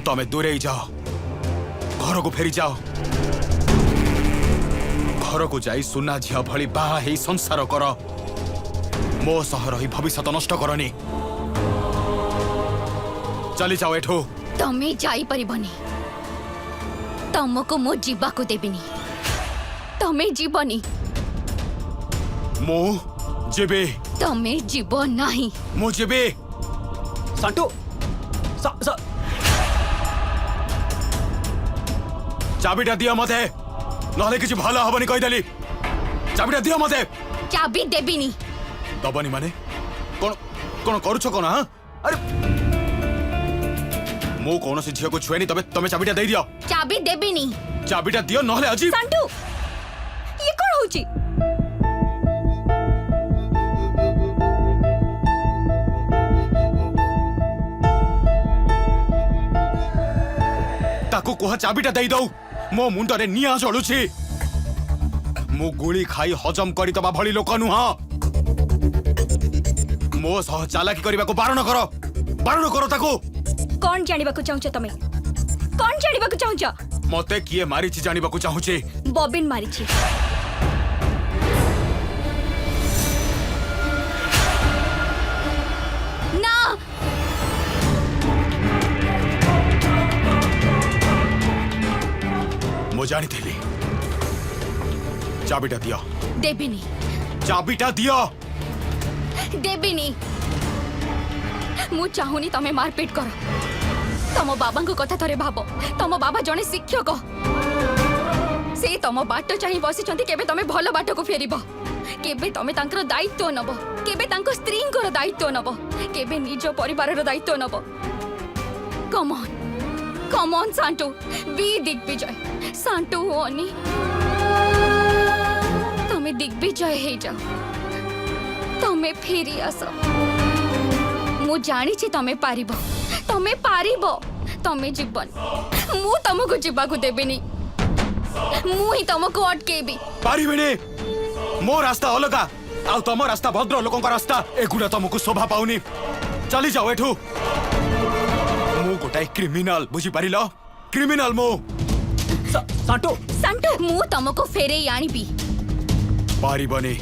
तमें दूरे जाओ घर को फेरी जाओ घर को जाई सुना झिया भली बाहा हे संसार कर मो सहर ही भविष्य नष्ट करनी चली जाओ एठो तमें जाई परिबनी तुमको मो जीवा को देबिनी तमें जीवनी मो जेबे तमें जीव नहीं मो जेबे सांटू चाबिटा दिया मते नहले किछि भला हबनी कहिदेली चाबिटा दिया मते चाबी देबिनी दबनी माने कोन कोन करूछ कोन हां अरे मो कोन से झिया को छुएनी तबे तमे चाबिटा दे दियो चाबी देबिनी चाबिटा दियो नहले अजी संटू ये कोन होची ताको कोहा चाबिटा दे दौ मो मुंडरे निया जळुछि मो गुली खाई हजम करी तबा भली लोक नुहा मो सह चालाकी करबा को बारण करो ताको कौन जानिबा को चाहछ तमे कौन जानिबा को चाहछ मते किए मारिछि जानिबा को चाहुछि बॉबिन मारिछि ना मो जानी थेली चाबिटा दियो देबिनी चाबिटा दियो देबिनी मु चाहुनी तमे मारपीट कर तम बाबा को कथा थरे भाबो तम बाबा जने शिक्षक से तम बाट चाहि बसिचंती केबे तमे भलो बाट को फेरिबो केबे तमे तांकर दायित्व नबो केबे तांको स्त्रींकर दायित्व नबो केबे निज परिवारर दायित्व नबो कम ऑन सांटू बी दिग्विजय सांटू होनी तमे दिग्विजय हे जाओ तमे फेरी आस मु जानी छी तमे पारिबो तमे जीवन मु तमको जीवा को देबिनी मु ही तमको अटकेबी पारिबेने मो रास्ता अलगा आ तम रास्ता भद्र लोकन का रास्ता एगुडा तमको शोभा पाउनी चली जाओ एठू मु गोटाई क्रिमिनल बुझी पारिलो क्रिमिनल मो सांटू मु तमको फेरे आनीबी पारिबने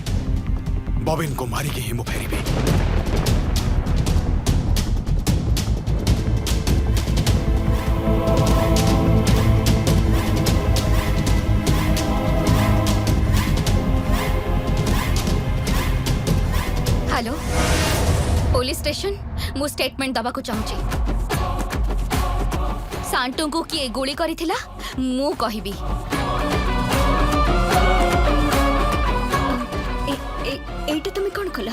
बबिन को मारी के ही मु फेरिबे हेलो पुलिस स्टेशन मु स्टेटमेंट दबा को चाहूची सांटू को किए गोली करिथिला मु कहिबी एटा तुम कौन कल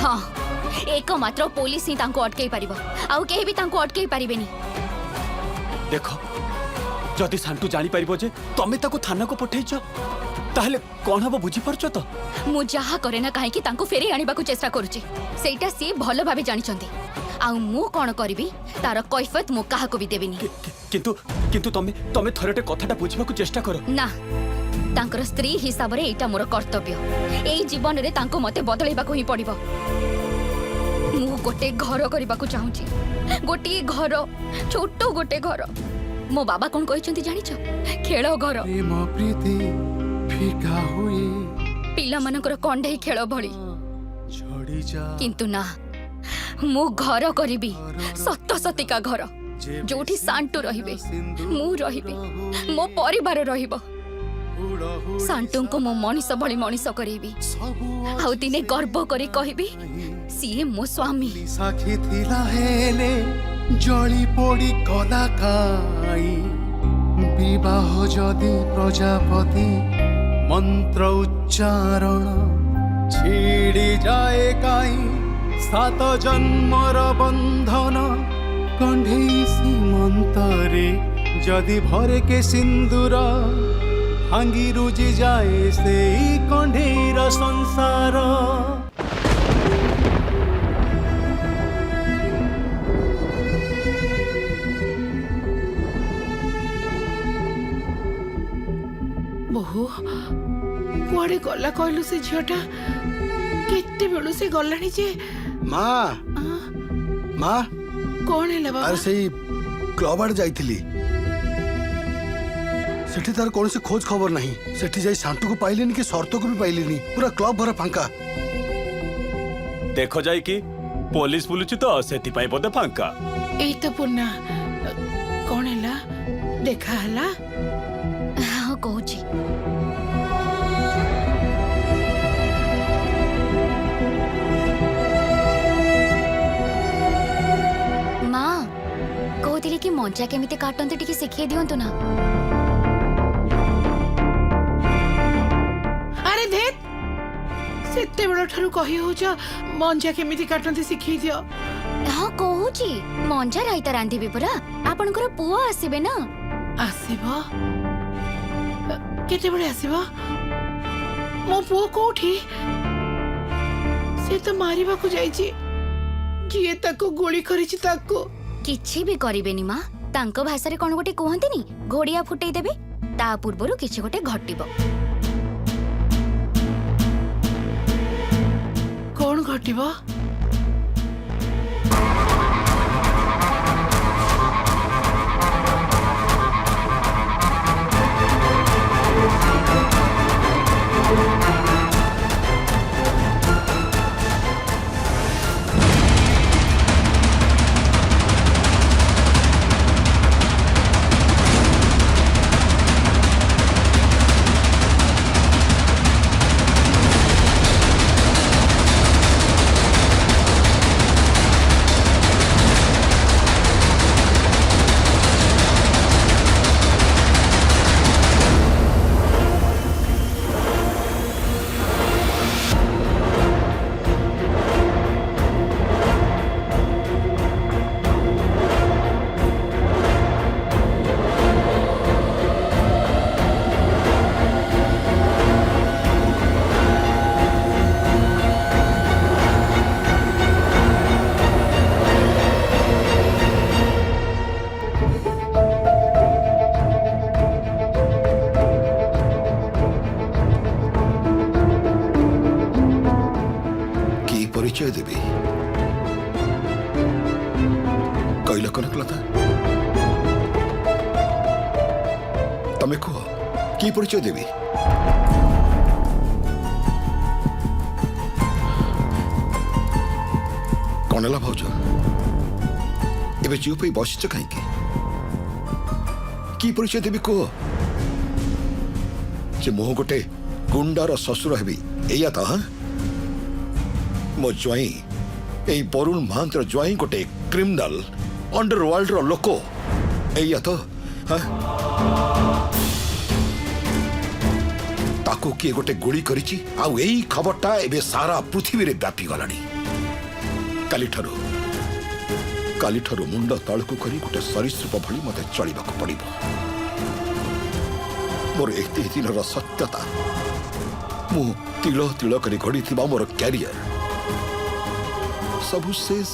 हाँ एक मात्र पुलिस ही तांको अटकई पारिबो आउ केही भी तांको अटकई पारिबेनी देखो जदि सांटू जानी पारिबो जे तमे ताको थाना को पठेइछ ताहले कोन हबो बुझी परछो तो मु जहा करे ना काहे कि तांको फेरे आनिबा को चेष्टा करूची सेटा सी भलो भाबे जानिचंती आउ मु कोन करबी तार कैफियत मु काहा को भी देबिनी किंतु तमे थरटे कथाटा बुझिबा को चेष्टा करो ना तांकर स्त्री हिसाब रे एटा मोर कर्तव्य एई जीवन रे तांको मते बदलैबा को ही पड़िबो मु गोटे घर करबा को चाहूची गोटे घर छोटो गोटे घर मो बाबा कोन कहिसंती जानिछ खेल घर प्रेम प्रीति फिका हुए पिला मानकर कंढे खेल भली झड़ी जा किंतु ना मु घर करिबी सत सतिका घर जोठी सांटू रहिबे मु रहिबे मो परिवार रहिबो सांटू को मो मनीष भली मनीष करेबी आउ दिने गर्व करी कहबी सीए मो स्वामी साखी थिला हेले जली पोड़ी गला काई विवाह जदि प्रजापति मंत्र उच्चारण छिड़ी जाए काई सात जन्मर बंधन कंढे सीमंतरे जदि भरे के सिंदूर भांगी रुजी जाए से कंढेर संसार बहु कुआडे गला कहलु से झियोटा केते बेलु से गलानी जे माँ माँ कौन है बाबा ଆରେ ସେଇ କ୍ଲବ ଆଡେ ଯାଇଥିଲି ସେଠି ତାର କୌଣସି ଖୋଜ ଖବର ନାହିଁ ସେଠି ଯାଇ ସାଣ୍ଟୁକୁ ପାଇଲିନି କି ସର୍ତ୍ତକୁ ବି ପାଇଲିନି ପୁରା କ୍ଲବ ଭରା ଫାଙ୍କା ଦେଖ ଯାଇକି ପୋଲିସ ବୁଲୁଛି ତ ସେଥିପାଇଁ ବୋଧେ ଫାଙ୍କା। ଏଇ ତ ପୂର୍ଣ୍ଣା କଣ ହେଲା ଦେଖା ହେଲା ହଁ କହୁଛି। ମା କହୁଥିଲି କି ମଜା କେମିତି କାଟନ୍ତି ଟିକେ ଶିଖେଇ ଦିଅନ୍ତୁ ନା। ଆରେ ଧେତ୍ ସେତେବେଳ ଠାରୁ କହି ହଉଛ ମଞ୍ଜା କେମିତି କାଟନ୍ତି ଶିଖେଇ ଦିଅ। ହଁ କହୁଛି ମଞ୍ଜା ରାଇତା ରାନ୍ଧିବି ପରା ଆପଣଙ୍କର ପୁଅ ଆସିବେ ନା। ଆସିବ କେତେବେଳେ ଆସିବ ମୋ ପୁଅ କୋଉଠି ସେ ତ ମାରିବାକୁ ଯାଇଛି ଯିଏ ତାକୁ ଗୁଳି କରିଛି ତାକୁ କିଛି ବି କରିବେନି ମା ତାଙ୍କ ଭାଷାରେ କଣ ଗୋଟେ କୁହନ୍ତିନି ଘୋଡିଆ ଫୁଟେଇ ଦେବେ ତା ପୂର୍ବରୁ କିଛି ଗୋଟେ ଘଟିବ। କଣ ଘଟିବ परिचय देवी कहल कनकलता तमें कह कि परिचय देवी कौन है भाज एवं चुप बसिच कहीं कि परिचय देवी कह जे मुह गोटे गुंडार ससुर हेबी एया तो हाँ मो ज्वाई ए बरुण महांतर ज्वाई गोटे क्रिमिनाल अंडरवर्ल्ड रो लोक एया तो हाँ ताको किए गोटे गुली करिछि आ एई खबरटा एबे सारा पृथ्वी रे व्यापी गलानी काली ठारू मुंड तळकु करी गोटे सरीसृप भली मते चलिबाको पड़िबो मोर एते दिनर सत्यता मु तिल तिल करी घड़ी थिबा मोर कैरियर सबु शेष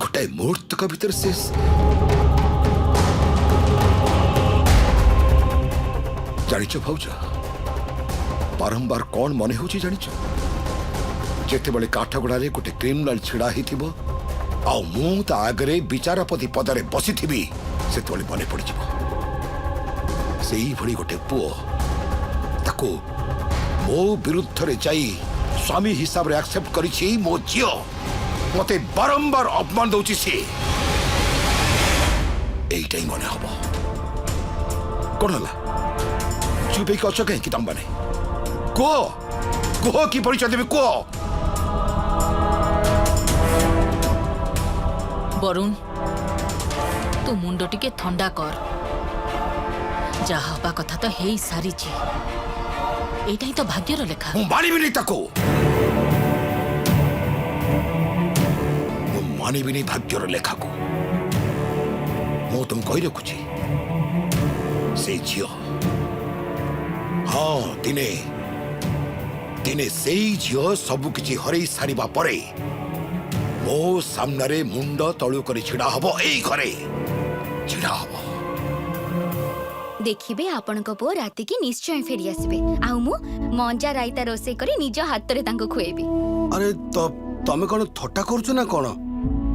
गोटे मुहूर्त का भीतर शेष जानिच भाउज बारंबार कौन मने होची जानिच जेते बेले काठगोड़ारे गोटे क्रिमिनाल छिड़ा हिथिबो आ मु ता आगरे विचारपति पदरे बसी थिबी सेते बेले मने पड़ी जिवो सेई भली गोटे पुओ ताको मो विरुद्ध रे जाई स्वामी हिसाब रे एक्सेप्ट करिछि मो जियो मते बारंबार अपमान दउछि से एइटाई मने हबो कोन हला चुपे के अछके कि तम बने को की परिचय देबे को बरुण तू मुंड टिके ठंडा कर जा हबा कथा तो हेई सारी छी एटाई तो भाग्यर लेखा मु मानिबि नै ताको मु मानिबि नै भाग्यर लेखा को मु तुम कहि रखुछि से झियो हाँ दिने दिने सेई झियो सब किछि हरई सारिबा परे मो सामने रे मुंड तळु करी छिड़ा हबो एई घरे छिड़ा हबो देखिबे आपनक पुओ राति की निश्चय फेरी आसबे आउ मु मंजा राइता रोसे करी निज हाथ रे तांको खुएबी अरे तो तमे कोन थट्टा करछु ना कोन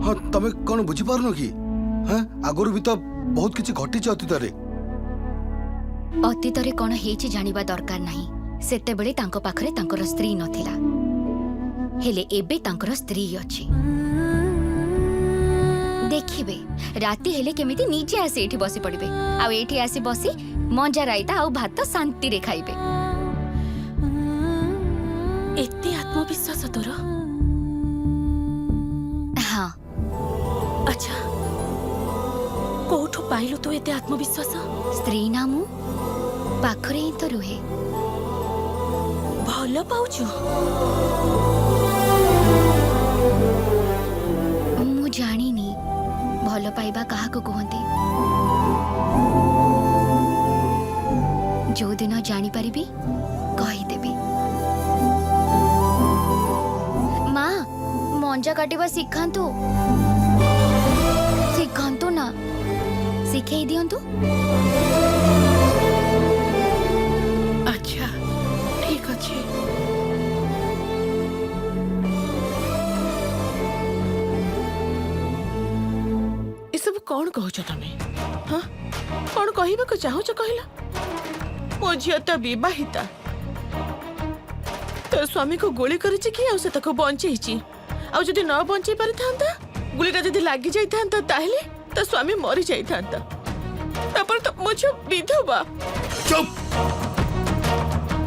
हाँ तमे कौन बुझी पारनो कि हाँ आगुरी भी तो बहुत किछि घटिछि अतीतरे ଅତୀତରେ କ'ଣ ହେଇଛି ଜାଣିବା ଦରକାର ନାହିଁ। ସେତେବେଳେ ତାଙ୍କ ପାଖରେ ତାଙ୍କର ସ୍ତ୍ରୀ ନଥିଲା, ହେଲେ ଏବେ ତାଙ୍କର ସ୍ତ୍ରୀ ଅଛି। ଦେଖିବେ ରାତି ହେଲେ କେମିତି ନିଜେ ଆସି ଏଠି ବସି ପଡ଼ିବେ, ଆଉ ଏଠି ଆସି ବସି ମଞ୍ଜା ରାଇତା ଆଉ ଭାତ ଶାନ୍ତିରେ ଖାଇବେ। ଏତେ ଆତ୍ମବିଶ୍ୱାସ ତୋର? ହଁ, ଆଚ୍ଛା, କୋଉଠୁ ପାଇଲୁ ତୁ ଏତେ ଆତ୍ମବିଶ୍ୱାସ? ସ୍ତ୍ରୀ ନା ମୁଁ ପାଖରେ ହିଁ ତ ରୁହେ। ଭଲ ପାଉଛୁ? ମୁଁ ଜାଣିନି ଭଲ ପାଇବା କାହାକୁ କୁହନ୍ତି। ଯୋଉଦିନ ଜାଣିପାରିବି କହିଦେବି। ମା ମଞ୍ଜା କାଟିବା ଶିଖାନ୍ତୁ, ଶିଖାନ୍ତୁ ନା, ଶିଖେଇ ଦିଅନ୍ତୁ। ଆଚ୍ଛା ଠିକ ଅଛି। ଏସବୁ କଣ କହୁଛ ତମେ? ହଁ କଣ କହିବାକୁ ଚାହୁଁଛ କହିଲ? ମୋ ଝିଅ ତ ବିବାହିତା, ତା ସ୍ୱାମୀକୁ ଗୁଳି କରିଛି କି ଆଉ ସେ ତାକୁ ବଞ୍ଚେଇଛି। ଆଉ ଯଦି ନ ବଞ୍ଚେଇ ପାରିଥାନ୍ତା, ଗୁଳିଟା ଯଦି ଲାଗି ଯାଇଥାନ୍ତା, ତାହେଲେ ତା ସ୍ୱାମୀ ମରି ଯାଇଥାନ୍ତା। ତାପରେ ତ ମୋ ଝିଅ ବିଧବା। ଚୁପ୍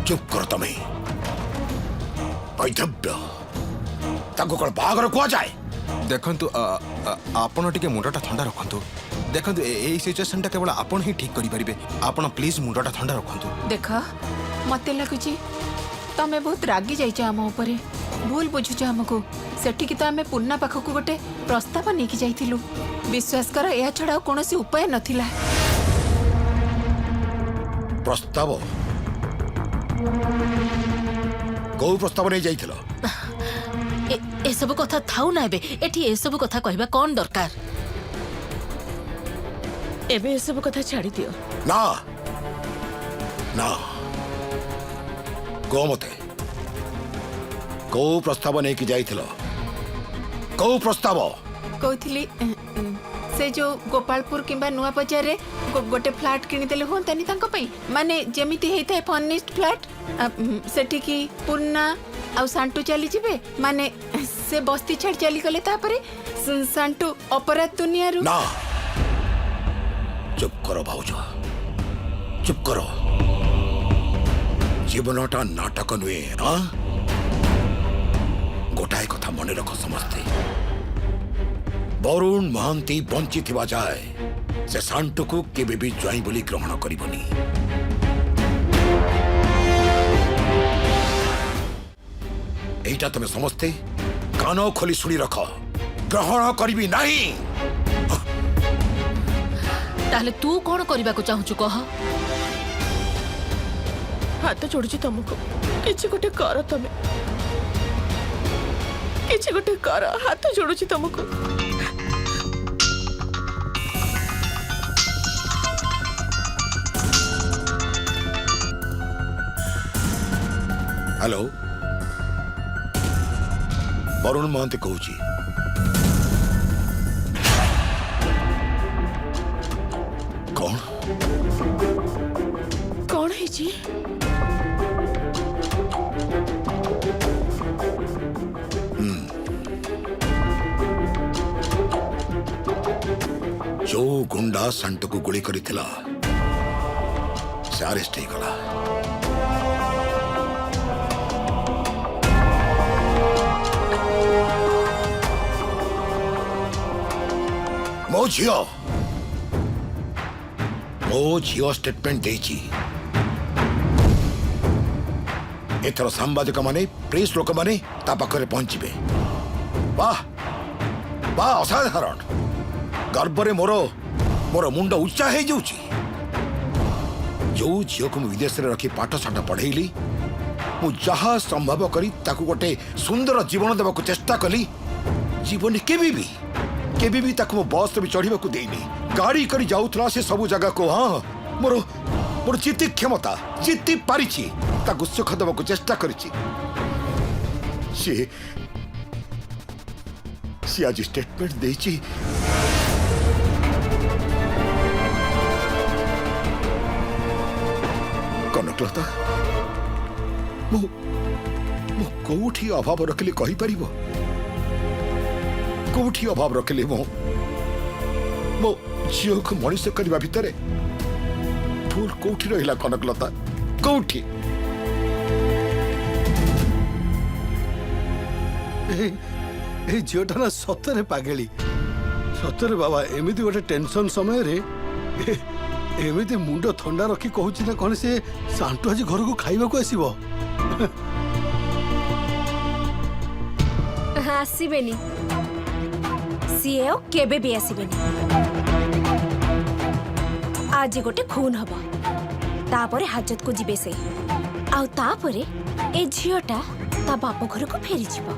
ଚୁପ୍ କର ତମେ। ବୈଧବ୍ୟ ତାକୁ କଣ ବାହାଘର କୁହାଯାଏ? ଦେଖନ୍ତୁ ଆପଣ ଟିକେ ମୁଣ୍ଡଟା ଥଣ୍ଡା ରଖନ୍ତୁ। ଦେଖନ୍ତୁ ଏଇ ସିଚୁଏସନଟା କେବଳ ଆପଣ ହିଁ ଠିକ୍ କରିପାରିବେ। ଆପଣ ପ୍ଲିଜ ମୁଣ୍ଡଟା ଥଣ୍ଡା ରଖନ୍ତୁ। ଦେଖ ମତେ ଲାଗୁଛି ତମେ ବହୁତ ରାଗି ଯାଇଛ ଆମ ଉପରେ, ଭୁଲ ବୁଝୁଛ ଆମକୁ। ସେଠିକି ତ ଆମେ ପୂର୍ଣ୍ଣା ପାଖକୁ ଗୋଟେ ପ୍ରସ୍ତାବ ନେଇକି ଯାଇଥିଲୁ। ବିଶ୍ୱାସ କର ଏହା ଛଡା ଆଉ କୌଣସି ଉପାୟ ନଥିଲା। ପ୍ରସ୍ତାବ? କୋଉ ପ୍ରସ୍ତାବ ନେଇ ଯାଇଥିଲ? ଏସବୁ କଥା ଥାଉ ନା, ଏବେ ଏଠି ଏସବୁ କଥା କହିବା କଣ ଦରକାର? ଏବେ ଏସବୁ କଥା ଛାଡି ଦିଅ। ନା ନା, କୁହ ମତେ କୋଉ ପ୍ରସ୍ତାବ ନେଇକି ଯାଇଥିଲ? କୋଉ ପ୍ରସ୍ତାବ? କହୁଥିଲି ସେ ଯୋଉ ଗୋପାଳପୁର କିମ୍ବା ନୂଆ ବଜାରରେ ଗୋଟେ ଫ୍ଲାଟ୍ କିଣିଦେଲେ ହୁଅନ୍ତାନି ତାଙ୍କ ପାଇଁ? ମାନେ ଯେମିତି ହେଇଥାଏ ଫର୍ନିଶ୍ଡ ଫ୍ଲାଟ୍। ସେଠିକି ପୂର୍ଣ୍ଣା ଆଉ ସାଣ୍ଟୁ ଚାଲିଯିବେ, ମାନେ ସେ ବସ୍ତି ଛାଡ଼ି ଚାଲିଗଲେ। ତାପରେ ସାଣ୍ଟୁ ଅପରାଧ ଦୁନିଆରୁ। ନା, ଚୁପ୍ କର ଭାଉଜ, ଚୁପ୍ କର। ଜୀବନଟା ନାଟକ ନୁହେଁ। ଗୋଟାଏ କଥା ମନେ ରଖ ସମସ୍ତେ, ବରୁଣ ମହାନ୍ତି ବଞ୍ଚିଥିବା ଯାଏ ସେ ସାଣ୍ଟୁକୁ କେବେ ବି ଜ୍ୱାଇଁ ବୋଲି ଗ୍ରହଣ କରିବନି। এইটা তুমি সমস্তে কান খোলি শুনি রখ। গ্রহণ করিবি নাই। ତାହେଲେ ତୁ କଣ କରିବାକୁ ଚାହୁଁଛୁ କହ? ହାତ ଯୋଡୁଛି ତମକୁ, କିଛି ଗୋଟେ କର ତମେ, କିଛି ଗୋଟେ କର। ହାତ ଯୋଡୁଛି ତମକୁ। হ্যালো, বরুণ মহান্তি কହୁଛି। କଣ କଣ ହେଇଛି? ଯୋଉ ଗୁଣ୍ଡା ସାଣ୍ଟୁକୁ ଗୁଳି କରିଥିଲା ସେ ଆରେଷ୍ଟ ହେଇଗଲା। ମୋ ଝିଅ ଷ୍ଟେଟମେଣ୍ଟ ଦେଇଛି। ଏଥର ସାମ୍ବାଦିକ ମାନେ, ପ୍ରେସ ଲୋକମାନେ ତା ପାଖରେ ପହଞ୍ଚିବେ। ବାଃ ବାଃ, ଅସାଧାରଣ। ଗର୍ବରେ ମୋର ମୁଣ୍ଡ ଉଚ୍ଚା ହେଇଯାଉଛି। ଯୋଉ ଝିଅକୁ ମୁଁ ବିଦେଶରେ ରଖି ପାଠଶାଠ ପଢେଇଲି, ମୁଁ ଯାହା ସମ୍ଭବ କରି ତାକୁ ଗୋଟେ ସୁନ୍ଦର ଜୀବନ ଦେବାକୁ ଚେଷ୍ଟା କଲି, ଜୀବନ କେବେ ବି ତାକୁ ମୁଁ ବସ୍ରେ ବି ଚଢିବାକୁ ଦେଇନି। ଗାଡି କରି ଯାଉଥିଲା ସେ ସବୁ ଜାଗାକୁ। ହଁ, ମୋର ଜିତି କ୍ଷମତା, ଜିତି ପାରିଛି, ତାକୁ ସୁଖ ଦେବାକୁ ଚେଷ୍ଟା କରିଛି। सी आज स्टेटमेंट देची कनकलता मु मु कोठी अभाव रखिले कहि परिबो कोठी अभाव रखिले मो झील को मनुष्य करने भितर भूल कौटी रहा कनकलता कौटी झीटा ना सतरे पागेली सतरे बाबा एमती गोटे टेंशन समय रे एमती मुंड थंडा रखी कहूँ ना कौन से सांटू आज घर को खाइबा को आसीबो आसीबेनी सीए ओ केबे भी आसीबेनी आज गोटे खून हब तापरे हाजत को जीवे से आउ तापरे ए झियोटा ता बाप घर को फेरी जीवो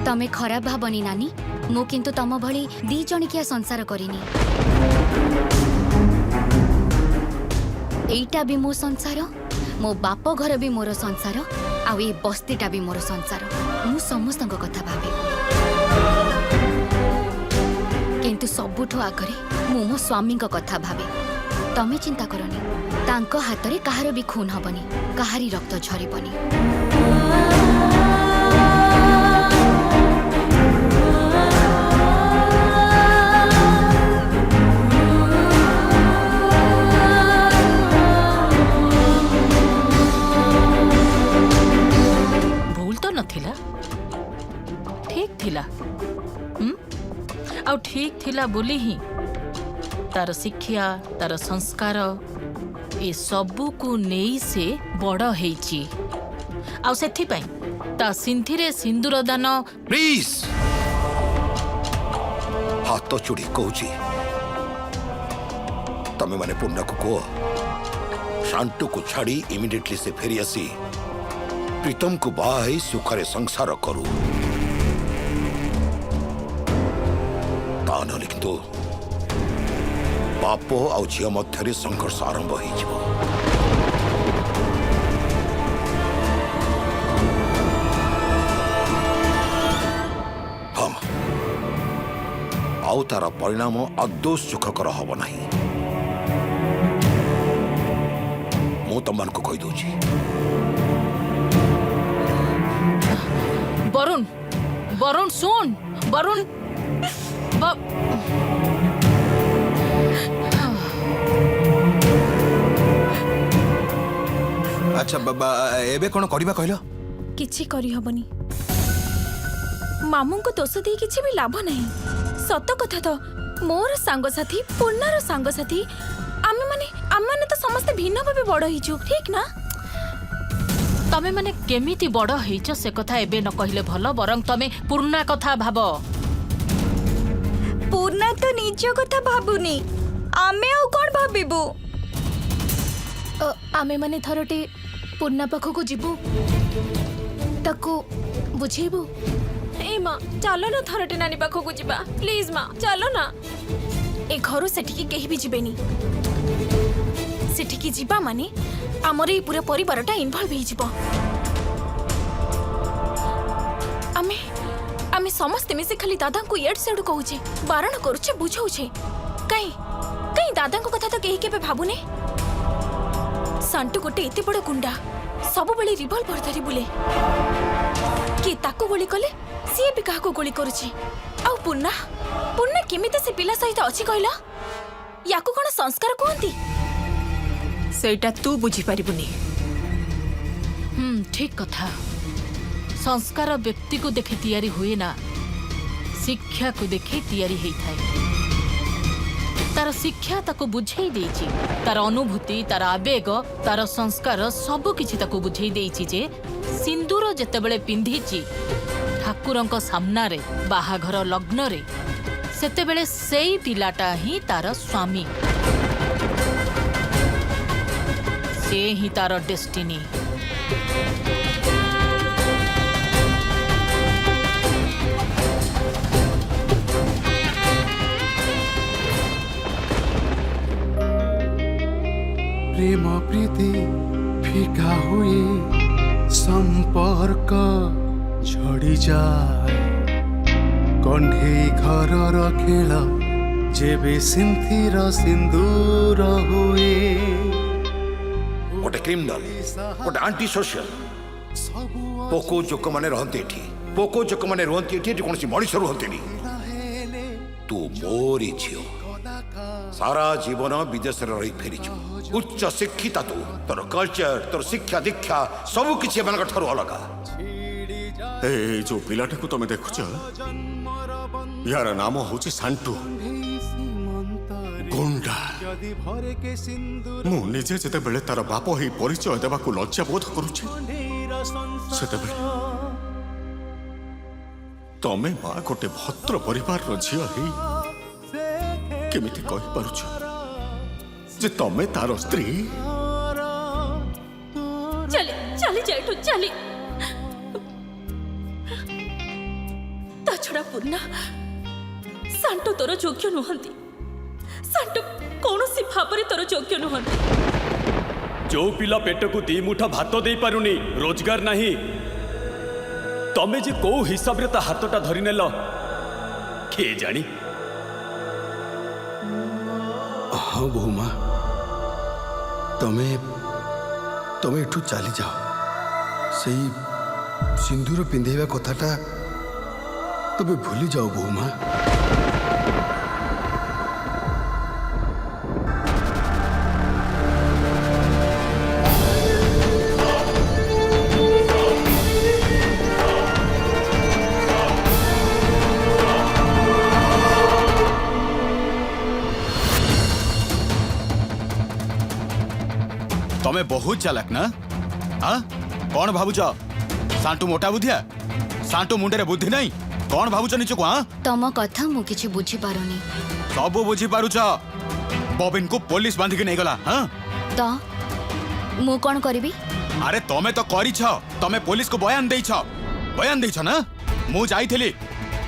तमे खराब भाबनी नानी मु किंतु तम भली दी जणिकिया संसार करिनी एइटा भी मो संसार मो बाप घर भी मोर संसार आउ ए बस्तीटा भी मोर संसार मु समस्त कथा भाबे किंतु सबुठो आगरे मु मो स्वामी कथा भाबे तमे चिंता करनी तांको हातरे कहार भी खून हबनी कहारी रक्त झरिबनी भूल तो नथिला ठीक थिला आउ ठीक थिला बोली ही तार शिक्षा तार संस्कार ए सबू को नहीं से बड़ हेची आउ सेथि पई ता सिंथिरे सिंदूर दान प्लीज हाथ चुड़ी कहूची तमे माने पुण्य को कह शांतु को छाड़ी इमिडिएटली से फेरी आसी प्रीतम को बाही सुखरे संसार करू तान किंतु बाप आ झील मध्य संघर्ष आरंभ हो आउ तार परिणाम आदौ सुखकर हब नहीं मु तुम को कही दूची वरुण वरुण सुन वरुण अच्छा बाबा एबे कोन करबा कहलो किछि करी हबनी मामू को दोष दे किछि भी लाभ नहीं सत कथा तो मोर सांग साथी पूर्णार सांग साथी आमे माने तो समस्त भिन्न भाबे बड़ हिचु ठीक ना तमे माने केमिति बड़ हेइछ से कथा एबे न कहिले भलो बरং तमे पूर्णा कथा भाबो पूर्णा तो निज कथा भाबुनी आमे आ कोन भाबिबु आमे माने थरटे पूर्णा पाखो को जीवु ताको बुझेबु ए मां चलो ना थरटे नानी पाखो को जीबा प्लीज मां चलो ना ए घरु सेठी की केही भी जीबेनी सेठी की जीबा माने हमर ए पूरा परिवारटा इन्वॉल्व ही जीवो आमे समस्त मिसे खाली दादा को एड सेड कहूचे बारण करूचे बुझाउचे कई दादा को कथा तो केही केबे भाबुने सांटू गोटे एते बड़ गुंडा सब बेले रिवॉल्वर धरी बुले कि ताको गोली कले सी भी काको गोली करूची आ पुन्ना केमिते से पिला सहित अछि कहला याको कोन संस्कार कोंती सेटा तू बुझी परिबुनी ठीक कथा संस्कार व्यक्ति को देखे तैयारी हुए ना शिक्षा को देखे तैयारी हेई थाए तार शिक्षा ताको बुझेई देइची तार अनुभूति तार आवेग तार संस्कार सब किछि ताको बुझेई देइची जे सिंदूर जेतेबेले पिंधिची ठाकुरंक सामना रे बाहाघर लग्न रे सेतेबेले सेई पिलाटा ही तार स्वामी से ही तार डेस्टिनी प्रेम प्रीति फिका हुए संपर्क झड़ी जाए କଣ୍ଢେଇ ଘରର ଖେଳ ଯେବେ ସିନ୍ଥିର ସିନ୍ଦୁର ହୁଏ गोटे क्रिमिनाल गोटे आंटी सोशल ସବୁ पोको जोक माने रहते एठी पोको जोक माने रहते एठी जे कोनसी मनुष्य रहते तू मोरी झियो सारा जीवन विदेश रे रही फेरिछु उच्च शिक्षिता तू तोर कल्चर तोर शिक्षा दीक्षा सब किछि एमान ठारो अलगा ए जो पिलाटाକୁ ତମେ ଦେଖୁଛ यार नाम होची सान्टू गुंडा ଯଦି ଭରେ କେ ସିନ୍ଦୁର ମୁଁ ନିଜେ ଯେତେବେଳେ ତାର ବାପ ହେଇ ପରିଚୟ ଦେବାକୁ ଲଜ୍ଜା ବୋଧ କରୁଛି ସେତେବେଳେ ତମେ ମା ଗୋଟେ ଭଦ୍ର ପରିବାରର ଝିଅ ହେଇ କେମିତି କହିପାରୁଛ ଯେ ତମେ ତାର ସ୍ତ୍ରୀ ଚାଲି ଚାଲି ଯାଇଠୁ ଚାଲି ତା ଛଡ଼ା ପୂର୍ଣ୍ଣା ସାଣ୍ଟୁ ତୋର ଯୋଗ୍ୟ ନୁହନ୍ତି ସାଣ୍ଟୁ କୌଣସି ଭାବରେ ତୋର ଯୋଗ୍ୟ ନୁହନ୍ତି जो पिला पेट को दी मुठा भात दे पारुनी रोजगार नहीं तमे जे को हिसाब रे ता हाथटा धरि नेल के जानी हाँ बहुमा तमे तमे एठू चली जाओ सही सिंदूर पिंधेवा कथाटा तबे भूली जाओ बहुमा तमे बहुत चालाक ना हाँ कौन भावुच सान्टू मोटा बुद्धिया सान्टू मुंडे बुद्धि नहीं कौन भावुच निचको हाँ तम कथा मु किछि बुझी पारुनी सब बुझी पारुच बबिन को पुलिस बांधिक नहीं गला हाँ तो मु कौन करिबी अरे तमे तो करिछ तमे पुलिस को बयान देइछ ना मु जाइथिली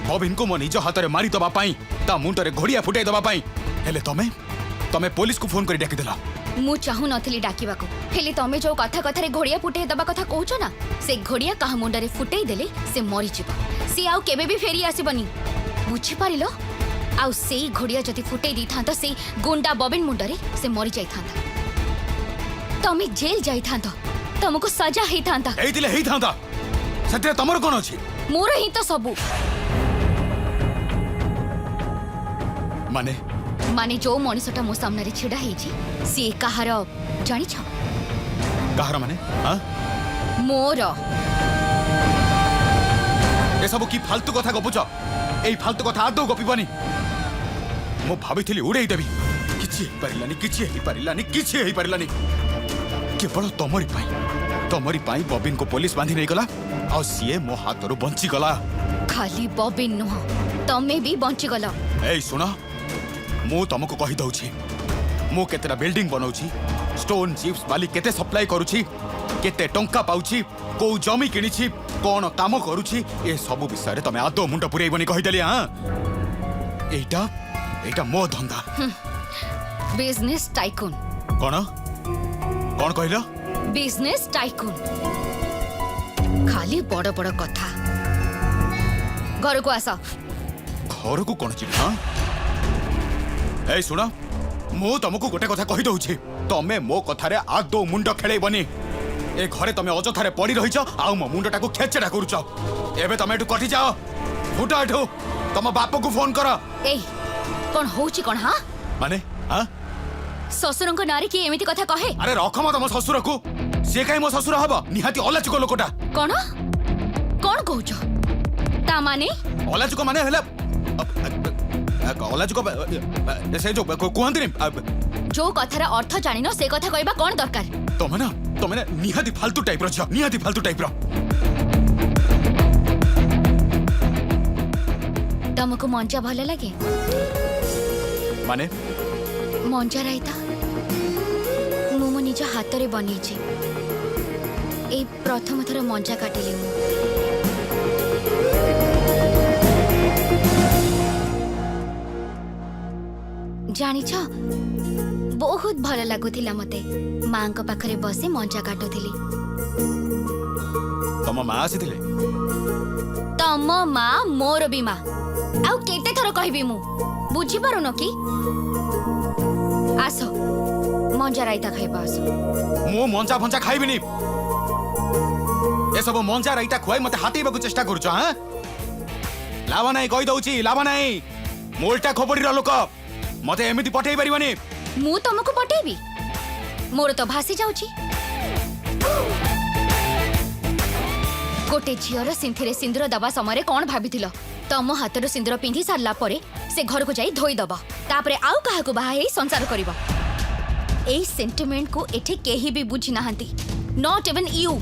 बबिन को मो निज हाथ रे मारी दबा पाई ता मुंडरे घोड़िया फुटाई दबा पाई हेले तमे पुलिस को फोन करी डाकी देला मु चाहू नथिली डाकिबाको हेले तमे जो कथा कथा रे घोड़िया फुटाई दबा कथा कहूछ ना से घोड़िया काहा मुंडरे फुटाई देले से मरी जिवो से आउ केबे भी फेरी आसीबनी बुझी पारिलो आउ सेई घोड़िया जति फुटाई दी थांता से गुंडा बबिन मुंडरे से मरी जाई थांता तमे जेल जाई थांता तमको सजा हेई थांता एइतिले हेई थांता सत्य तमर कोन अछि मोर ही तो सबू माने जो मनीषटा मो सामने रे छिड़ा हेछि से कहार जानि छ कहार माने हां मोर ए सब की फालतू कथा गपुछ एई फालतू कथा आदौ गपिबनी मो भाबिथिली उड़ेई देबी किछि हेई पारिलानी केवल तमरी पाई बबिन को पुलिस बांधी नहीं गला आ सीए मो हाथरू बंची गला खाली बबिन नुह तमे भी बंची गला ए सुना मु तुमको कहि दउछि मु केतेटा बिल्डिंग बनौछि स्टोन चिप्स बाली केते सप्लाई करूछि केते टंका पाउछि को जमी किनिछि कोन काम करूछि ए सब विषय रे तमे आदो मुंड पुरेइबनी कहि देली हां एटा मो धंधा बिजनेस टाइकून कौन कहलो बिजनेस टाइकून खाली बड़ बड़ कथा घर को आस घर को कौन चिन्ह हाँ ए सुना मु तुमको गोटे कथा कहि दउछि तमे मो कथारे आदो मुंड खेलेबनी ए घरे तमे अजथारे पड़ी रहिछ आ मो मुंडटा को खेचेडा करूछ एबे तमे एटु कटि जाओ फुटा एठु तम बाप को फोन कर ए कोन होछि कोन हां माने हां ससुरन को नारी की एमिति कथा कहे अरे रखम तम ससुर को से काई मो ससुर हबो निहाती अलाचुक लोकटा कोन कोन कहूछ ता माने अलाचुक माने हला अलाचुक से जो कहंतिनी जो कथार अर्थ जानिन से कथा कहबा कोन दरकार तमे ना निहाती फालतू टाइप रो निहाती फालतू टाइप रो तुमको मंजा भले लगे माने मंजा राइता मो निज हाथ रे बनेछि ए प्रथम थर मंजा काटिले मु जानिछ बहुत भल लागुथिला मते मां को पाखरे बसे मंजा काटुथिली तम मां आसीथिले तम मां मोर भी मां आउ केते थर कहबी मु बुझी पारुन कि आस मंजा राइता खाइबा आस मु मंजा भंजा खाइबिनी ए सब मंजा राइता खुआई मते हातेइबाकु चेष्टा करूछ हां लाभ नाही कहि दउची लाभ नाही मोलटा खोपड़ी रो लोक मते एमिति पठेई परिबनी मु तुमको पटेबी मोर तो भासी जाउची गोटे झीर सिंथिरे सिंदूर दबा समय कौन भाभी तम हाथर सिंदूर पिंधि सारला परे से घर को जाई धोई दबा तापरे आउ काहा को बाहा संसार करिबा एई सेंटिमेंट को एठे केही भी बुझी नाहंती नॉट इवन यू